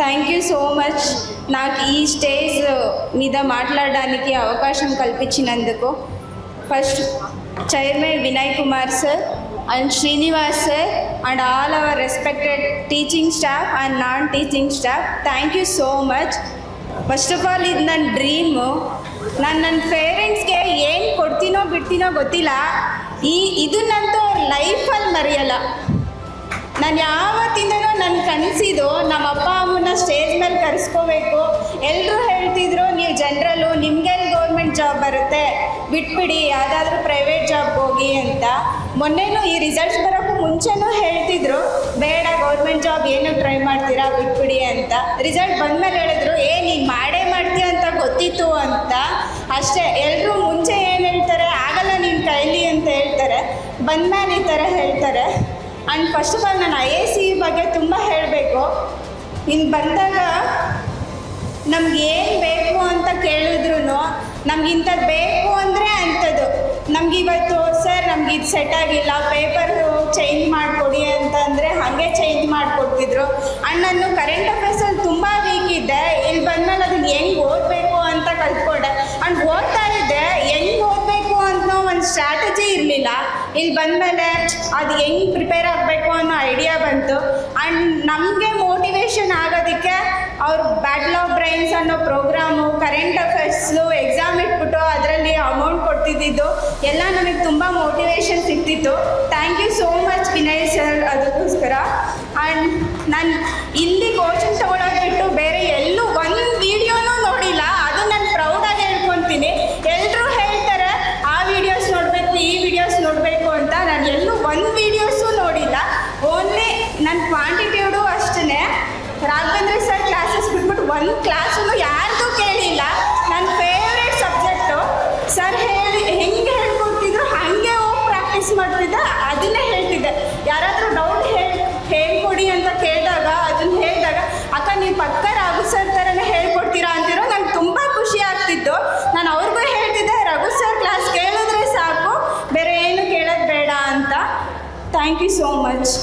Thank you so much నాకు ఈ stage మీద మాట్లాడడానికి అవకాశం కల్పించినందుకు. First chairman Vinay Kumar sir and Srinivas sir and all our respected teaching staff and non teaching staff, thank you so much. First of all ಇದು ನನ್ನ dream. ನನ್ನ ಪೇರೆಂಟ್ಸ್ಗೆ ಏನು ಕೊಡ್ತೀನೋ ಬಿಡ್ತೀನೋ ಗೊತ್ತಿಲ್ಲ, ಇದನ್ನಂತೂ ಅವ್ರ ಲೈಫಲ್ಲಿ ಮರೆಯಲ್ಲ. ನಾನು ಯಾವತ್ತಿಂದನೂ ನನ್ನ ಕನಸಿದ್ದು ನಮ್ಮ ಅಪ್ಪ ಅಮ್ಮನ ಸ್ಟೇಜ್ ಮೇಲೆ ಕರೆಸ್ಕೋಬೇಕು. ಎಲ್ಲರೂ ಹೇಳ್ತಿದ್ರು ನೀವು ಜನರಲ್ಲು ನಿಮಗೆಲ್ಲಿ ಗೌರ್ಮೆಂಟ್ ಜಾಬ್ ಬರುತ್ತೆ, ಬಿಟ್ಬಿಡಿ ಯಾವುದಾದ್ರೂ ಪ್ರೈವೇಟ್ ಜಾಬ್ಗೆ ಹೋಗಿ ಅಂತ. ಮೊನ್ನೆನೂ ಈ ರಿಸಲ್ಟ್ಸ್ ಬರೋಕ್ಕೂ ಮುಂಚೆನೂ ಹೇಳ್ತಿದ್ರು ಬೇಡ ಗೌರ್ಮೆಂಟ್ ಜಾಬ್ ಏನು ಟ್ರೈ ಮಾಡ್ತೀರಾ ಬಿಟ್ಬಿಡಿ ಅಂತ. ರಿಸಲ್ಟ್ ಬಂದಮೇಲೆ ಹೇಳಿದ್ರು ನೀನು ಮಾಡೇ ಮಾಡ್ತೀಯ ಅಂತ ಗೊತ್ತಿತ್ತು ಅಂತ. ಅಷ್ಟೇ, ಎಲ್ಲರೂ ಮುಂಚೆ ಏನು ಹೇಳ್ತಾರೆ ಆಗಲ್ಲ ನಿನ್ನ ಕೈಲಿ ಅಂತ ಹೇಳ್ತಾರೆ, ಬಂದಮೇಲೆ ಈ ಥರ ಹೇಳ್ತಾರೆ. ಆ್ಯಂಡ್ ಫಸ್ಟ್ ಆಫ್ ಆಲ್ ನಾನು IAC ಬಗ್ಗೆ ತುಂಬ ಹೇಳಬೇಕು. ಇನ್ನು ಬಂದಾಗ ನಮಗೇನು ಬೇಕು ಅಂತ ಕೇಳಿದ್ರು ನಮಗಿಂಥದ್ದು ಬೇಕು ಅಂದರೆ ಅಂಥದ್ದು. ನಮಗಿವತ್ತು ಸರ್ ನಮಗಿದು ಸೆಟ್ ಆಗಿಲ್ಲ, ಪೇಪರು ಚೇಂಜ್ ಮಾಡಿಕೊಡಿ ಅಂತಂದರೆ ಹಾಗೆ ಚೇಂಜ್ ಮಾಡಿಕೊಡ್ತಿದ್ರು. ಆ್ಯಂಡ್ ನಾನು ಕರೆಂಟ್ ಅಫೇರ್ಸಲ್ಲಿ ತುಂಬ ವೀಕ್ ಇದ್ದೆ. ಇಲ್ಲಿ ಬಂದಮೇಲೆ ಅದನ್ನು ಹೆಂಗೆ ಓದಬೇಕು ಅಂತ ಕಲ್ತ್ಕೊಂಡೆ. ಆ್ಯಂಡ್ ಓದ್ತಾ ಇದ್ದೆ, ಹೆಂಗೆ ಓದಬೇಕು ಅನ್ನೋ ಒಂದು ಸ್ಟ್ರಾಟಜಿ ಇರಲಿಲ್ಲ. ಇಲ್ಲಿ ಬಂದಮೇಲೆ ಅದು ಹೆಂಗೆ ಪ್ರಿಪೇರ್ ಆಗಬೇಕು ಅನ್ನೋ ಐಡಿಯಾ ಬಂತು. ಆ್ಯಂಡ್ ನಮಗೆ ಮೋಟಿವೇಶನ್ ಆಗೋದಕ್ಕೆ ಅವರು ಬ್ಯಾಟಲ್ ಆಫ್ ಬ್ರೈನ್ಸ್ ಅನ್ನೋ ಪ್ರೋಗ್ರಾಮು, ಕರೆಂಟ್ ಅಫೇರ್ಸು ಎಕ್ಸಾಮ್ ಇಟ್ಬಿಟ್ಟು ಅದರಲ್ಲಿ ಅಮೌಂಟ್ ಕೊಡ್ತಿದ್ದಿದ್ದು ಎಲ್ಲ ನನಗೆ ತುಂಬ ಮೋಟಿವೇಶನ್ ಸಿಗ್ತಿತ್ತು. Thank you so much Vinay sir ಅದಕ್ಕೋಸ್ಕರ. ಆ್ಯಂಡ್ ನಾನು ಇಲ್ಲಿ ಕೋಚಿಂಗ್ ತೊಗೊಳೋದು ಬಿಟ್ಟು ಬೇರೆ ಎಲ್ಲೂ ಒಂದು ವೀಡಿಯೋನೂ ನೋಡಿಲ್ಲ. ಅದು ನಾನು ಪ್ರೌಡಾಗಿ ಹೇಳ್ಕೊತೀನಿ. ಎಲ್ಲರೂ ಹೇಳ್ತಾರೆ ಆ ವೀಡಿಯೋಸ್ ನೋಡಬೇಕು ಈ ವಿಡಿಯೋಸ್ ನೋಡಬೇಕು ಅಂತ. ನಾನು ಎಲ್ಲೂ ಒಂದು ವೀಡಿಯೋಸು ನೋಡಿಲ್ಲ. ಓನ್ಲಿ ನನ್ನ ಕ್ವಾಂಟಿಟಿವ್ಡು ಅಷ್ಟೇ. ರಾಘವೇಂದ್ರ ಸರ್ ಕ್ಲಾಸಸ್ ಬಿಟ್ಬಿಟ್ಟು ಒಂದು ಕ್ಲಾಸೂ ಯಾರ್ದು ಕೇಳಿಲ್ಲ. ನನ್ನ ಫೇವ್ರೇಟ್ ಸಬ್ಜೆಕ್ಟು ಸರ್ ಹೆಂಗೆ ಹೇಳ್ಕೊಡ್ತಿದ್ರು ಹಾಗೆ ಹೋಗಿ ಪ್ರಾಕ್ಟೀಸ್ ಮಾಡ್ತಿದ್ದೆ, ಅದನ್ನೇ ಹೇಳ್ತಿದ್ದೆ. ಯಾರಾದರೂ ಡೌಟ್ ಹೇಳ್ಕೊಡಿ ಅಂತ ಕೇಳಿದಾಗ ಅದನ್ನು ಹೇಳಿದಾಗ ಅಕ್ಕ ನೀವು ಪಕ್ಕ ರಘು ಸರ್ ಥರನೇ ಹೇಳ್ಕೊಡ್ತೀರಾ ಅಂತಿರೋ ನಂಗೆ ತುಂಬ ಖುಷಿ ಆಗ್ತಿತ್ತು. ನಾನು ಅವ್ರಿಗೂ ಹೇಳ್ತಿದ್ದೆ ರಘು ಸರ್ ಕ್ಲಾಸ್ ಕೇಳಿದ್ರೆ ಸಾಕು, ಬೇರೆ ಏನು ಕೇಳೋದು ಬೇಡ ಅಂತ. Thank you so much.